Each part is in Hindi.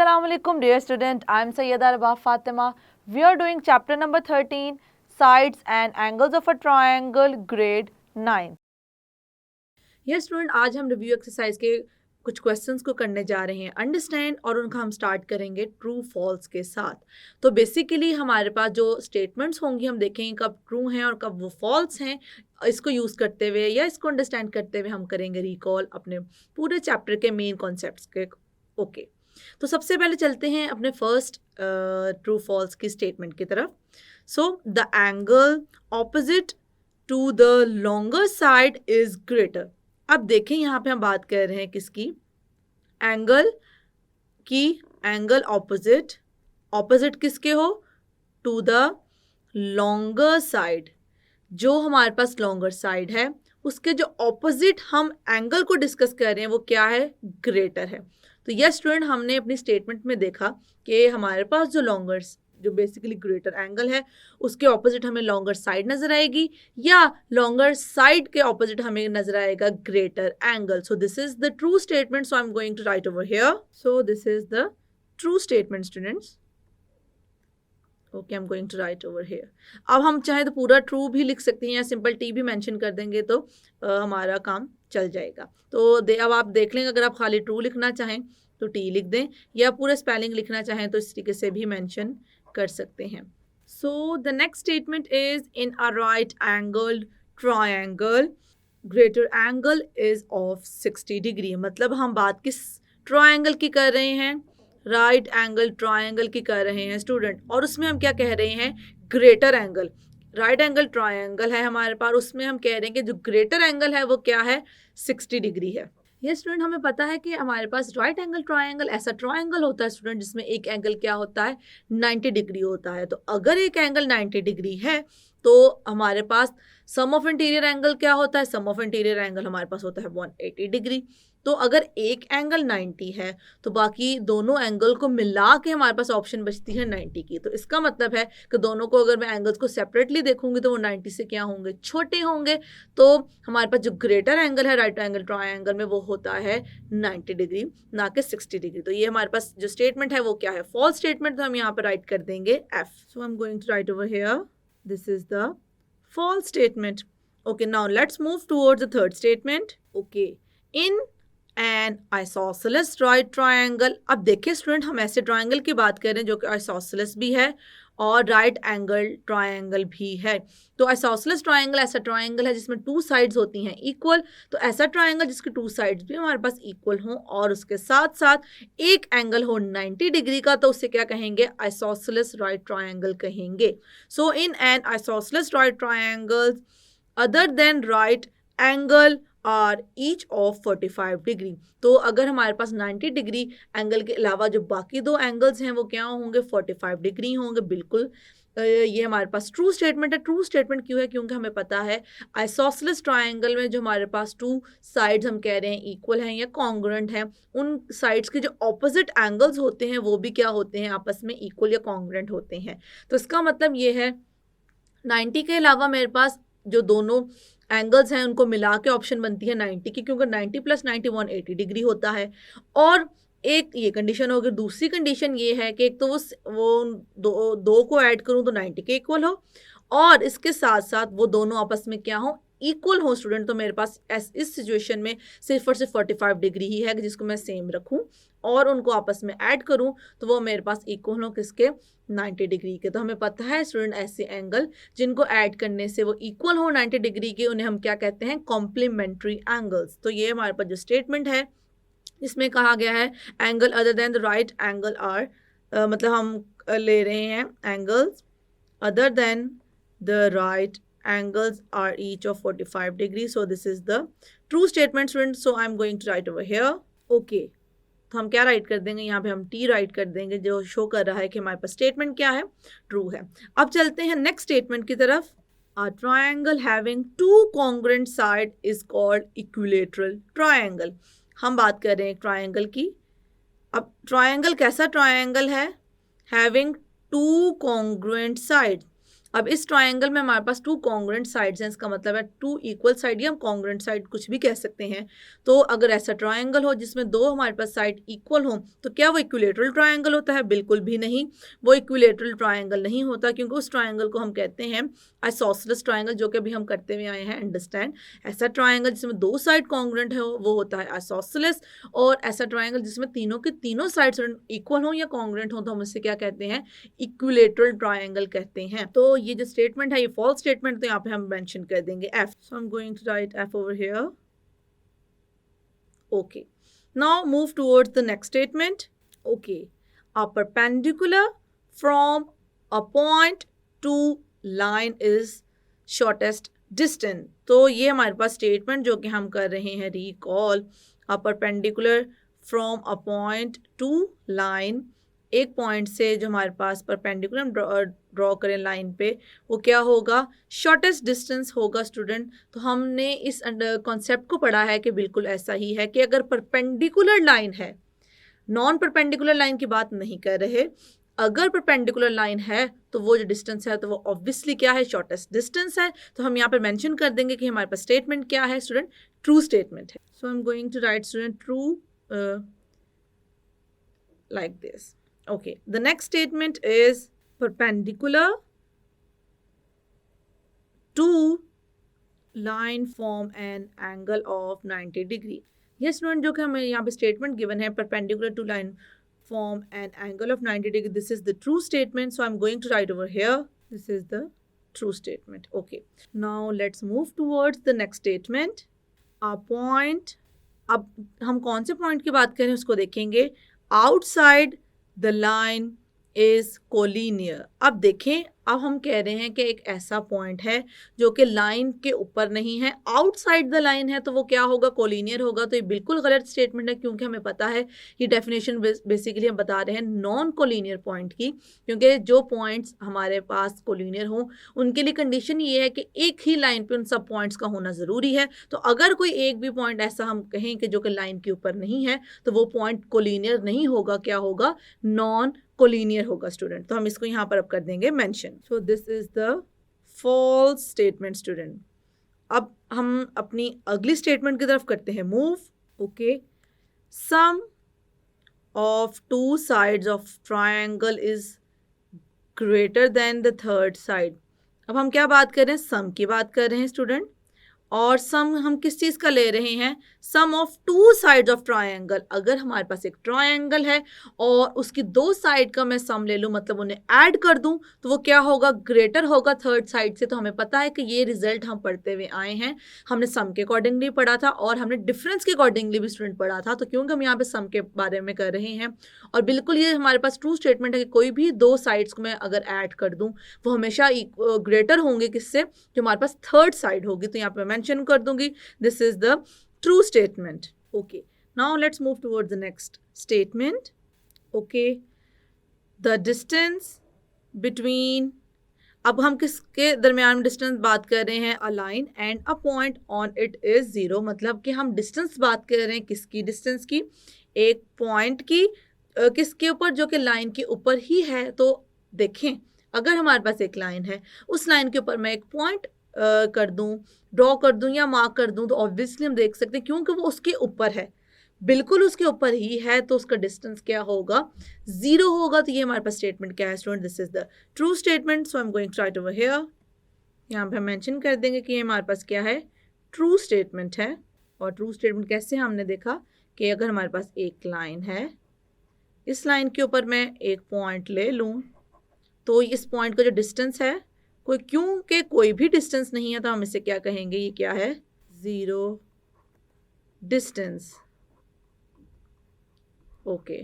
Assalamualaikum dear student, I am Sayyida Rabah Fatima. We are doing chapter number 13, Sides and Angles of a Triangle, grade 9. Yes student, आज हम रिव्यू एक्सरसाइज के कुछ क्वेश्चंस को करने जा रहे हैं अंडरस्टैंड और उनका हम स्टार्ट करेंगे ट्रू फॉल्स के साथ. तो बेसिकली हमारे पास जो स्टेटमेंट्स होंगी हम देखेंगे कब ट्रू हैं और कब वो फॉल्स हैं. इसको यूज़ करते हुए या इसको अंडरस्टैंड करते हुए हम करेंगे रिकॉल अपने पूरे चैप्टर के मेन कॉन्सेप्ट्स के. ओके तो सबसे पहले चलते हैं अपने फर्स्ट ट्रू फॉल्स की स्टेटमेंट की तरफ. So the angle opposite to the longer side is greater. अब देखें यहाँ पे हम बात कर रहे हैं किसकी, एंगल की. एंगल ऑपोजिट किसके हो, टू द लॉन्गर साइड. जो हमारे पास लॉन्गर साइड है उसके जो ऑपोजिट हम एंगल को डिस्कस कर रहे हैं वो क्या है, ग्रेटर है. तो यस स्टूडेंट, हमने अपनी स्टेटमेंट में देखा कि हमारे पास जो लॉन्गर जो बेसिकली ग्रेटर एंगल है उसके ऑपोजिट हमें लॉन्गर साइड नजर आएगी या लॉन्गर साइड के ऑपोजिट हमें नजर आएगा greater angle. So this is the true statement. So I am going to write over here. So this is the true statement students. Okay, I am going to write over here. अब हम चाहे तो पूरा ट्रू भी लिख सकते हैं या सिंपल टी भी मेंशन कर देंगे तो हमारा काम चल जाएगा. तो अब आप देख लेंगे, अगर आप खाली ट्रू लिखना चाहें तो टी लिख दें या पूरा स्पेलिंग लिखना चाहें तो इस तरीके से भी मेंशन कर सकते हैं. So the next statement is in a right angled triangle greater angle is of 60 degree. मतलब हम बात किस ट्रायंगल की कर रहे हैं, राइट एंगल ट्रायंगल की कर रहे हैं स्टूडेंट. और उसमें हम क्या कह रहे हैं, greater angle. Right angle triangle है हमारे पास, उसमें हम कह रहे हैं कि जो ग्रेटर एंगल है वो क्या है, 60 डिग्री है. ये स्टूडेंट हमें पता है कि हमारे पास राइट एंगल ट्रायंगल ऐसा ट्रायंगल होता है स्टूडेंट जिसमें एक एंगल क्या होता है, 90 डिग्री होता है. तो अगर एक एंगल 90 डिग्री है तो हमारे पास सम ऑफ इंटीरियर एंगल क्या होता है, सम ऑफ इंटीरियर एंगल हमारे पास होता है 180 डिग्री. तो अगर एक एंगल 90 है तो बाकी दोनों एंगल को मिला के हमारे पास ऑप्शन बचती है 90 की. तो इसका मतलब है कि दोनों को अगर मैं एंगल्स को सेपरेटली देखूंगी तो वो 90 से क्या होंगे, छोटे होंगे. तो हमारे पास जो ग्रेटर एंगल है राइट एंगल ट्रायंगल में वो होता है 90 डिग्री, ना कि 60 डिग्री. तो ये हमारे पास जो स्टेटमेंट है वो क्या है, फॉल्स स्टेटमेंट. तो हम यहाँ पर राइट कर देंगे F. So I am going to write over here, this is the false statement. Okay, now let's move towards the third statement. Okay, in an isosceles right triangle. अब देखिए स्टूडेंट, हम ऐसे ट्रायंगल की बात कर रहे हैं जो कि आइसोसेलेस भी है और राइट एंगल ट्रायंगल भी है. तो आइसोसेलेस ट्रायंगल ऐसा ट्रायंगल है जिसमें टू साइड्स होती हैं इक्वल. तो ऐसा ट्रायंगल जिसके टू साइड्स भी हमारे पास इक्वल हों और उसके साथ साथ एक एंगल हो 90 डिग्री का, तो उसे क्या कहेंगे, आइसोसेलेस राइट ट्रायंगल कहेंगे. So in an isosceles right triangle other than right angle are each of 45 degree. तो अगर हमारे पास 90 डिग्री एंगल के अलावा जो बाकी दो एंगल्स हैं वो क्या होंगे, 45 डिग्री होंगे. बिल्कुल ये हमारे पास ट्रू स्टेटमेंट है. ट्रू स्टेटमेंट क्यों है, क्योंकि हमें पता है आइसोसेलेस ट्रायंगल में जो हमारे पास टू साइड्स हम कह रहे हैं इक्वल हैं या कॉन्ग्रुएंट हैं, उन साइड्स के जो ऑपोजिट एंगल्स होते हैं वो भी क्या होते हैं, आपस में इक्वल या कॉन्ग्रुएंट होते हैं. तो इसका मतलब ये है 90 के अलावा मेरे पास जो दोनों एंगल्स हैं उनको मिला के ऑप्शन बनती है 90 की, क्योंकि 90 + 90 180 डिग्री होता है. और एक ये कंडीशन होगी. दूसरी कंडीशन ये है कि एक तो वो दो को ऐड करूं तो 90 के इक्वल हो और इसके साथ साथ वो दोनों आपस में क्या हो, इक्वल हो स्टूडेंट. तो मेरे पास इस सिचुएशन में सिर्फ और सिर्फ 45 डिग्री ही है जिसको मैं सेम रखूं और उनको आपस में ऐड करूं तो वो मेरे पास इक्वल हो किसके, 90 डिग्री के. तो हमें पता है स्टूडेंट ऐसे एंगल जिनको ऐड करने से वो इक्वल हो 90 डिग्री के उन्हें हम क्या कहते हैं, कॉम्प्लीमेंट्री एंगल्स. तो ये हमारे पास जो स्टेटमेंट है जिसमें कहा गया है angle other than the right angle are, मतलब हम ले रहे हैं angles other than the right angles are each of 45 degrees. So this is the true statement students. So I'm going to write over here. Okay, तो हम क्या राइट कर देंगे, यहाँ पे हम टी राइट कर देंगे जो शो कर रहा है कि हमारे पास स्टेटमेंट क्या है, ट्रू है. अब चलते हैं नेक्स्ट स्टेटमेंट की तरफ. A triangle having two congruent side is called equilateral triangle. हम बात कर रहे हैं ट्रायंगल की. अब ट्रायंगल कैसा ट्रायंगल है, having two congruent sides. अब इस ट्रायंगल में हमारे पास टू कॉन्ग्रुएंट साइड्स हैं, इसका मतलब है टू इक्वल साइड या हम कॉन्ग्रुएंट साइड कुछ भी कह सकते हैं। तो अगर ऐसा ट्रायंगल हो जिसमें दो हमारे पास साइड इक्वल हो तो क्या वो इक्विलेटरल ट्रायंगल होता है? बिल्कुल भी नहीं, वो इक्विलेटरल ट्रायंगल नहीं होता, क्योंकि उस ट्रायंगल को हम कहते हैं आइसोसेलेस ट्रायंगल, जो कि अभी हम करते हुए आए हैं अंडरस्टैंड। ऐसा ट्रायंगल जिसमें दो साइड कॉन्ग्रुएंट है वो होता है आइसोसेलेस, और ऐसा ट्रायंगल जिसमें तीनों के तीनों साइड्स इक्वल हो या कॉन्ग्रुएंट हो तो हम इसे क्या कहते हैं? इक्विलेटरल ट्रायंगल कहते हैं। तो ये जो स्टेटमेंट है ये फॉल्स स्टेटमेंट, तो यहाँ पे हम मेंशन कर देंगे F. So I am going to write F over here. Okay, now move towards the next statement. Okay, a perpendicular from a point to line is shortest distance। तो ये हमारे पास स्टेटमेंट जो कि हम कर रहे हैं recall, a perpendicular from a point to line, एक पॉइंट से जो हमारे पास परपेंडिकुलर हम ड्रॉ करें लाइन पे, वो क्या होगा? शॉर्टेस्ट डिस्टेंस होगा स्टूडेंट। तो हमने इस कॉन्सेप्ट को पढ़ा है कि बिल्कुल ऐसा ही है कि अगर परपेंडिकुलर लाइन है, नॉन परपेंडिकुलर लाइन की बात नहीं कर रहे, अगर परपेंडिकुलर लाइन है तो वो जो डिस्टेंस है तो वो ऑब्वियसली क्या है? शॉर्टेस्ट डिस्टेंस है। तो हम यहाँ पे मेंशन कर देंगे कि हमारे पास स्टेटमेंट क्या है स्टूडेंट? ट्रू स्टेटमेंट है। So I am going to write student true like this. Okay, the next statement is perpendicular to line form an angle of 90 degree। ये स्टूडेंट जो कि हमें यहाँ पे स्टेटमेंट गिवन है perpendicular to line form an angle of 90 degree, this is the true statement, so I'm going to write over here this is the true statement। Okay, now let's move towards the next statement। a point, अब हम कौन से पॉइंट की बात करें उसको देखेंगे। outside the line is collinear। अब देखें, अब हम कह रहे हैं कि एक ऐसा पॉइंट है जो कि लाइन के ऊपर नहीं है, आउटसाइड द लाइन है, तो वो क्या होगा? कोलिनियर होगा। तो ये बिल्कुल गलत स्टेटमेंट है, क्योंकि हमें पता है ये डेफिनेशन बेसिकली हम बता रहे हैं नॉन कोलिनियर पॉइंट की, क्योंकि जो पॉइंट्स हमारे पास कोलिनियर हों उनके लिए कंडीशन ये है कि एक ही लाइन पे उन सब पॉइंट्स का होना ज़रूरी है। तो अगर कोई एक भी पॉइंट ऐसा हम कहें कि जो कि लाइन के ऊपर नहीं है तो वो पॉइंट कोलिनियर नहीं होगा, क्या होगा? नॉन कोलिनियर होगा स्टूडेंट। तो हम इसको यहाँ पर अब कर देंगे mention. So this is the false statement student. अब हम अपनी अगली स्टेटमेंट की तरफ करते हैं move. Okay, sum of two sides of triangle is greater than the third side. अब हम क्या बात कर रहे हैं? सम की बात कर रहे हैं स्टूडेंट, और सम हम किस चीज़ का ले रहे हैं? Sum of two sides of triangle. अगर हमारे पास एक ट्रायंगल है और उसकी दो साइड का मैं सम ले लूँ, मतलब उन्हें ऐड कर दूँ, तो वो क्या होगा? ग्रेटर होगा थर्ड साइड से। तो हमें पता है कि ये रिजल्ट हम पढ़ते हुए आए हैं, हमने सम के अकॉर्डिंगली पढ़ा था और हमने डिफरेंस के अकॉर्डिंगली भी स्टूडेंट पढ़ा था। तो क्योंकि हम यहाँ पे सम के बारे में कर रहे हैं, और बिल्कुल ये हमारे पास ट्रू स्टेटमेंट है कि कोई भी दो साइड्स को मैं अगर ऐड कर दूँ वो हमेशा ग्रेटर होंगे किससे? जो हमारे पास थर्ड साइड होगी। तो यहाँ पे मेंशन कर दूंगी this is the true statement. Okay, now let's move towards the next statement. Okay, the distance between, अब हम किसके दरमियान डिस्टेंस बात कर रहे हैं? A line and a point on it is zero. मतलब कि हम डिस्टेंस बात कर रहे हैं किसकी? डिस्टेंस की, एक पॉइंट की, किसके ऊपर? जो कि लाइन के ऊपर ही है। तो देखें, अगर हमारे पास एक लाइन है, उस लाइन के ऊपर मैं एक पॉइंट कर दूं, ड्रॉ कर दूं या मार्क कर दूं, तो ऑब्वियसली हम देख सकते हैं क्योंकि वो उसके ऊपर है, बिल्कुल उसके ऊपर ही है, तो उसका डिस्टेंस क्या होगा? जीरो होगा। तो ये हमारे पास स्टेटमेंट क्या है student? This is the true statement. So I am going to write over here, यहाँ पे हम मेंशन कर देंगे कि ये हमारे पास क्या है? ट्रू स्टेटमेंट है। और ट्रू स्टेटमेंट कैसे? हमने देखा कि अगर हमारे पास एक लाइन है, इस लाइन के ऊपर मैं एक पॉइंट ले लूँ, तो इस पॉइंट का जो डिस्टेंस है, कोई क्योंकि कोई भी डिस्टेंस नहीं है, तो हम इसे क्या कहेंगे? ये क्या है? Zero distance. ओके,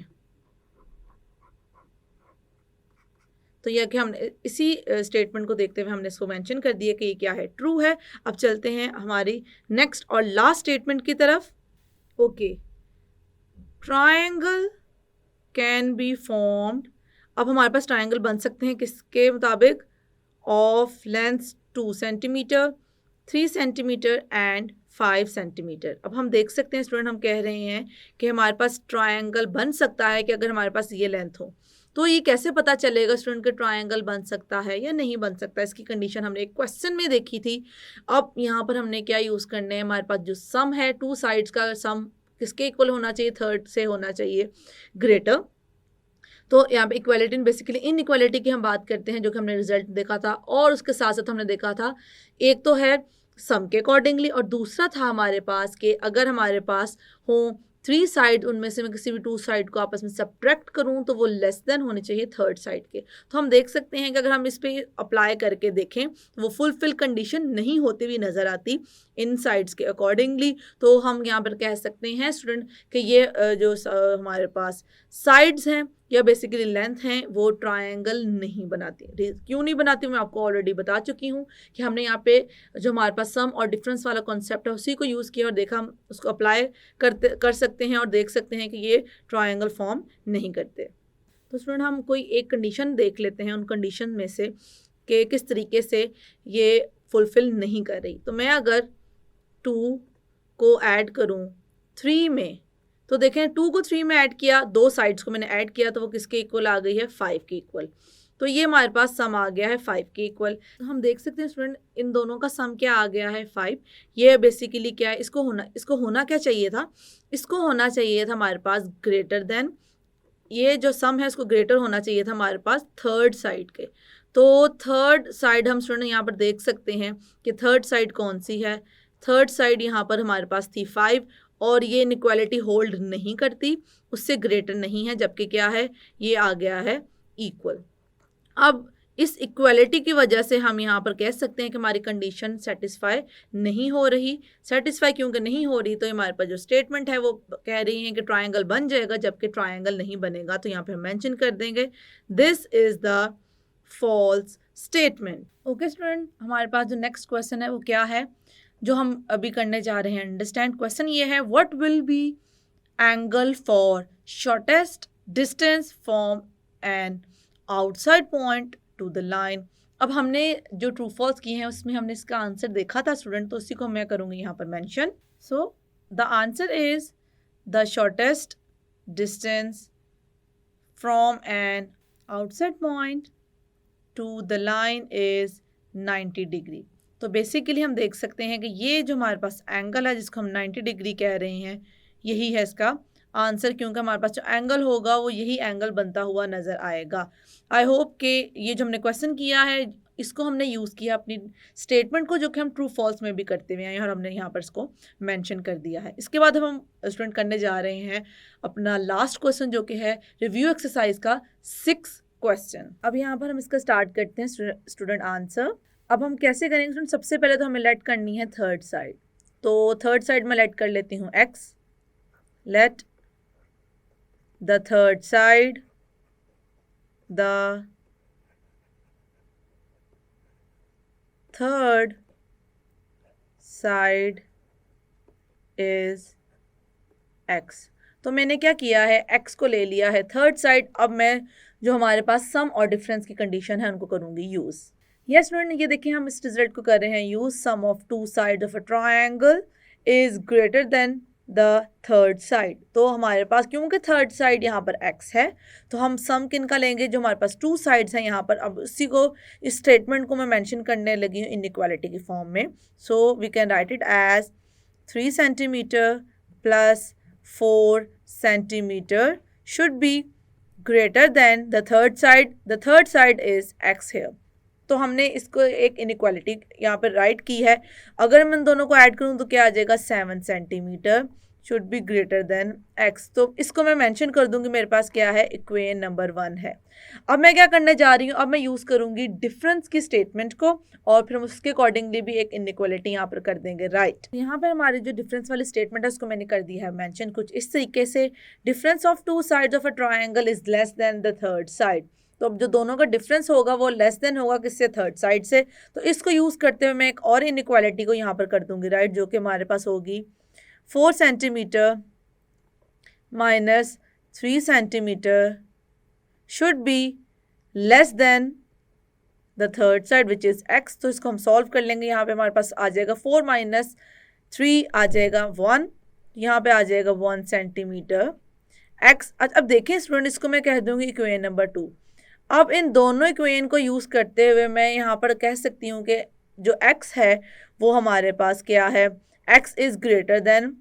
तो यह कि हमने इसी स्टेटमेंट को देखते हुए हमने इसको मेंशन कर दिया कि ये क्या है? ट्रू है। अब चलते हैं हमारी नेक्स्ट और लास्ट स्टेटमेंट की तरफ। Okay, triangle can be formed. अब हमारे पास ट्रायंगल बन सकते हैं किसके मुताबिक? Of length 2 centimetre, 3 centimetre and 5 centimetre. अब हम देख सकते हैं स्टूडेंट, हम कह रहे हैं कि हमारे पास ट्रायंगल बन सकता है कि अगर हमारे पास ये लेंथ हो, तो ये कैसे पता चलेगा स्टूडेंट के ट्रायंगल बन सकता है या नहीं बन सकता, इसकी कंडीशन हमने एक क्वेश्चन में देखी थी। अब यहाँ पर हमने क्या यूज़ करना है, हमारे पास जो सम है टू साइड्स का सम किसके इक्वल होना चाहिए, थर्ड से होना चाहिए ग्रेटर। तो यहाँ पे इक्वालिटी बेसिकली इन इक्वालिटी की हम बात करते हैं जो कि हमने रिजल्ट देखा था, और उसके साथ साथ हमने देखा था एक तो है सम के अकॉर्डिंगली और दूसरा था हमारे पास कि अगर हमारे पास हो थ्री साइड, उनमें से मैं किसी भी टू साइड को आपस में सब्ट्रैक्ट करूं तो वो लेस देन होने चाहिए थर्ड साइड के। तो हम देख सकते हैं कि अगर हम इस पे अप्लाई करके देखें तो वो फुलफिल कंडीशन नहीं होती हुई नज़र आती इन साइड्स के अकॉर्डिंगली। तो हम यहाँ पर कह सकते हैं स्टूडेंट कि ये जो हमारे पास साइड्स हैं या बेसिकली लेंथ हैं वो ट्रायंगल नहीं बनाती। क्यों नहीं बनाती मैं आपको ऑलरेडी बता चुकी हूँ कि हमने यहाँ पे जो हमारे पास सम और डिफरेंस वाला कॉन्सेप्ट है उसी को यूज़ किया और देखा, हम उसको अप्लाई कर सकते हैं और देख सकते हैं कि ये ट्रायंगल फॉर्म नहीं करते। तो स्टूडेंट हम कोई एक कंडीशन देख लेते हैं उन कंडीशन में से कि किस तरीके से ये फुलफिल नहीं कर रही। तो मैं अगर 2 को ऐड करूँ 3 में, तो देखें 2 को 3 में ऐड किया, दो साइड्स को मैंने ऐड किया तो वो किसके इक्वल आ गई है, 5 के इक्वल। तो ये हमारे पास सम आ गया है 5 के इक्वल। तो हम देख सकते हैं स्टूडेंट इन दोनों का सम क्या आ गया है 5। ये बेसिकली क्या है, इसको होना क्या चाहिए था, इसको होना चाहिए था हमारे पास ग्रेटर देन, ये जो सम है इसको ग्रेटर होना चाहिए था हमारे पास थर्ड साइड के। तो थर्ड साइड हम स्टूडेंट यहाँ पर देख सकते हैं कि थर्ड साइड कौन सी है, थर्ड साइड यहाँ पर हमारे पास थी 5 और ये इनइक्वालिटी होल्ड नहीं करती, उससे ग्रेटर नहीं है, जबकि क्या है ये आ गया है इक्वल। अब इस इक्वालिटी की वजह से हम यहाँ पर कह सकते हैं कि हमारी कंडीशन सेटिस्फाई नहीं हो रही। सेटिस्फाई क्योंकि नहीं हो रही तो हमारे पास जो स्टेटमेंट है वो कह रही है कि ट्रायंगल बन जाएगा, जबकि ट्रायंगल नहीं बनेगा। तो यहाँ पे हम मेंशन कर देंगे this is the false statement. Okay student, हमारे पास जो नेक्स्ट क्वेश्चन है वो क्या है जो हम अभी करने जा रहे हैं। अंडरस्टैंड क्वेश्चन ये है, what will be angle for shortest distance from an outside point two the line. अब हमने जो ट्रू फॉल्स किए हैं उसमें हमने इसका आंसर देखा था स्टूडेंट, तो उसी को मैं करूँगी यहाँ पर mention. So the answer is the shortest distance from an outside point two the line is 90 degree. तो बेसिकली हम देख सकते हैं कि ये जो हमारे पास एंगल है जिसको हम 90 डिग्री कह रहे हैं यही है इसका आंसर, क्योंकि हमारे पास जो एंगल होगा वो यही एंगल बनता हुआ नज़र आएगा। आई होप कि ये जो हमने क्वेश्चन किया है इसको हमने यूज़ किया अपनी स्टेटमेंट को जो कि हम ट्रू फॉल्स में भी करते हुए हैं और हमने यहाँ पर इसको मेंशन कर दिया है। इसके बाद हम स्टूडेंट करने जा रहे हैं अपना लास्ट क्वेश्चन जो कि है रिव्यू एक्सरसाइज का 6 क्वेश्चन। अब यहाँ पर हम इसका स्टार्ट करते हैं स्टूडेंट आंसर। अब हम कैसे करेंगे स्टूडेंट, सबसे पहले तो हमें लेट करनी है थर्ड साइड। तो थर्ड साइड में लेट कर लेती हूँ x, let the third side, the third side is x। तो मैंने क्या किया है, x को ले लिया है थर्ड साइड। अब मैं जो हमारे पास सम और डिफरेंस की कंडीशन है उनको करूँगी यूज़। यस स्टूडेंट, ये देखिए हम इस रिजल्ट को कर रहे हैं use. Sum of two side of a triangle is greater than the third side. तो हमारे पास क्योंकि थर्ड साइड यहाँ पर x है तो हम सम किन का लेंगे, जो हमारे पास टू साइड्स हैं यहाँ पर। अब इसी को इस स्टेटमेंट को मैं मेंशन करने लगी हूँ इनइक्वालिटी की फॉर्म में। So we can write it as 3 centimetre plus 4 centimetre should be greater than the third side. The third side is x here। तो हमने इसको एक इनइक्वालिटी यहाँ पर राइट की है। अगर मैं इन दोनों को ऐड करूँ तो क्या आ जाएगा, 7 centimetre should be greater then x। तो इसको मैं मेंशन कर दूंगी, मेरे पास क्या है, इक्वेशन नंबर 1 है। अब मैं क्या करने जा रही हूँ, अब मैं यूज़ करूँगी डिफरेंस की स्टेटमेंट को और फिर हम उसके अकॉर्डिंगली भी एक इनइक्वालिटी यहाँ पर कर देंगे राइट। यहाँ पर हमारी जो डिफरेंस वाली स्टेटमेंट है उसको मैंने कर दिया है मेंशन कुछ इस तरीके से, difference of two sides of a triangle is less than the third side. तो अब जो दोनों का डिफरेंस होगा वो लेस देन होगा किससे, थर्ड साइड से। तो इसको यूज़ करते हुए मैं एक और इनइक्वालिटी को यहाँ पर कर दूंगी राइट, जो कि हमारे पास होगी 4 centimetre minus 3 centimetre should be less than the third side which is x। तो इसको हम सॉल्व कर लेंगे। यहाँ पे हमारे पास आ जाएगा 4 माइनस 3 आ जाएगा 1, यहाँ पे आ जाएगा 1 सेंटीमीटर एक्स, अब देखिए स्टूडेंट, इसको मैं कह दूंगी इक्वेशन नंबर 2। अब इन दोनों इक्वेशन को यूज करते हुए मैं यहाँ पर कह सकती हूँ कि जो एक्स है वो हमारे पास क्या है, x is greater then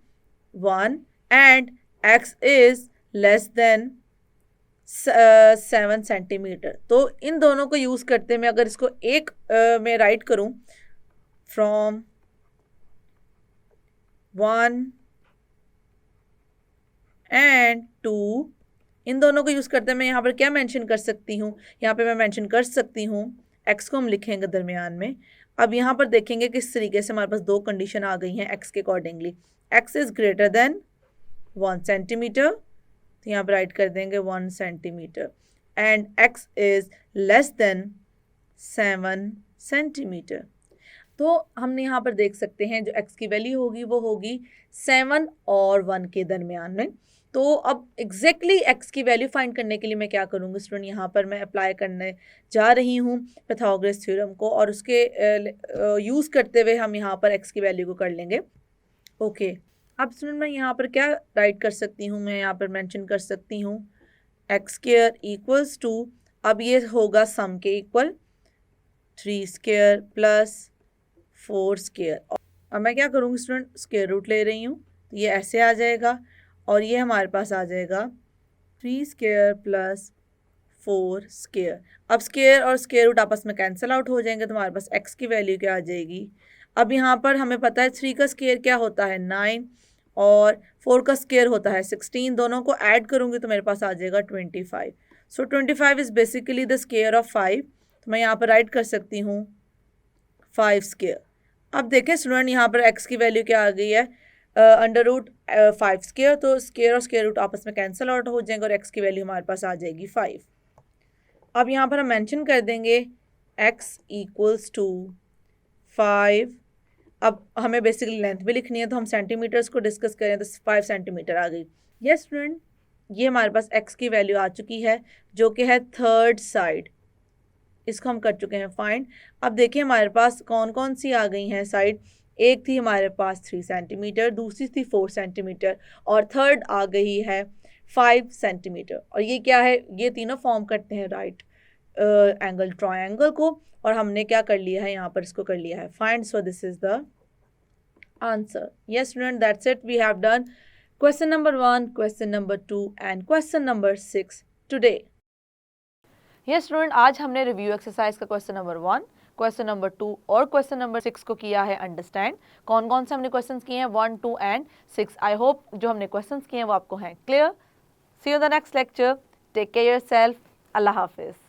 1 and x is less than 7 centimetre. तो इन दोनों को यूज करते मैं अगर इसको एक में राइट करूं, फ्रॉम 1 एंड 2, इन दोनों को यूज करते मैं यहाँ पर क्या मेंशन कर सकती हूँ, यहाँ पे मैं मेंशन कर सकती हूँ एक्स को हम लिखेंगे दरमियान में। अब यहाँ पर देखेंगे किस तरीके से हमारे पास दो कंडीशन आ गई हैं एक्स के accordingly. X is greater then 1 centimetre, तो यहाँ पर राइट कर देंगे 1 centimetre, and x is less than 7 centimetre. तो हमने यहाँ पर देख सकते हैं जो x की वैल्यू होगी वो होगी 7 और 1 के दरमियान में। तो अब एग्जैक्टली x की वैल्यू फाइंड करने के लिए मैं क्या करूँगी स्टूडेंट, यहाँ पर मैं अप्लाई करने जा रही हूँ पाइथागोरस थ्योरम को, और उसके यूज़ करते हुए हम यहाँ पर x की वैल्यू को कर लेंगे। ओके, अब स्टूडेंट मैं यहाँ पर क्या राइट कर सकती हूँ, मैं यहाँ पर मेंशन कर सकती हूँ एक्स स्क्वायर इक्वल्स टू, अब ये होगा सम के इक्वल 3 स्क्वायर प्लस 4 स्क्वायर। अब मैं क्या करूँगी स्टूडेंट, स्क्वायर रूट ले रही हूँ, तो ये ऐसे आ जाएगा और ये हमारे पास आ जाएगा 3 स्क्वायर प्लस 4 स्क्वायर। अब स्क्वायर और स्क्वायर रूट आपस में कैंसिल आउट हो जाएंगे, तो हमारे पास एक्स की वैल्यू क्या आ जाएगी। अब यहाँ पर हमें पता है 3 का स्क्वायर क्या होता है 9 और 4 का स्क्वायर होता है 16, दोनों को ऐड करूँगी तो मेरे पास आ जाएगा 25। सो 25 is basically the square of 5, तो मैं यहाँ पर राइट कर सकती हूँ 5 स्क्वायर। अब देखें स्टूडेंट यहाँ पर x की वैल्यू क्या आ गई है, अंडर रूट 5 स्क्वायर, तो स्क्वायर और स्क्वायर रूट आपस में कैंसिल आउट हो जाएंगे और x की वैल्यू हमारे पास आ जाएगी 5। अब यहाँ पर हम मेंशन कर देंगे x इक्वल्स टू 5। अब हमें बेसिकली लेंथ भी लिखनी है तो हम सेंटीमीटर्स को डिस्कस करें तो 5 सेंटीमीटर आ गई। यस स्टूडेंट, ये हमारे पास x की वैल्यू आ चुकी है जो कि है थर्ड साइड, इसको हम कर चुके हैं फाइंड। अब देखिए हमारे पास कौन कौन सी आ गई हैं साइड, एक थी हमारे पास 3 सेंटीमीटर, दूसरी थी 4 सेंटीमीटर और थर्ड आ गई है 5 सेंटीमीटर। और ये क्या है, ये तीनों फॉर्म करते हैं राइट एंगल ट्रायंगल को, और हमने क्या कर लिया है यहाँ पर इसको कर लिया है find. So this is the answer. Yes student, that's it, we have done question number 1, question number 2 and question number 6 today. Yes student, आज हमने रिव्यू एक्सरसाइज का क्वेश्चन नंबर 1, क्वेश्चन नंबर 2 और क्वेश्चन नंबर 6 को किया है अंडरस्टैंड। कौन कौन से हमने क्वेश्चंस किए हैं 1, 2 एंड 6। आई होप जो हमने क्वेश्चंस किए हैं वो आपको हैं clear. See you the next lecture, take care yourself, अल्लाह हाफिज़।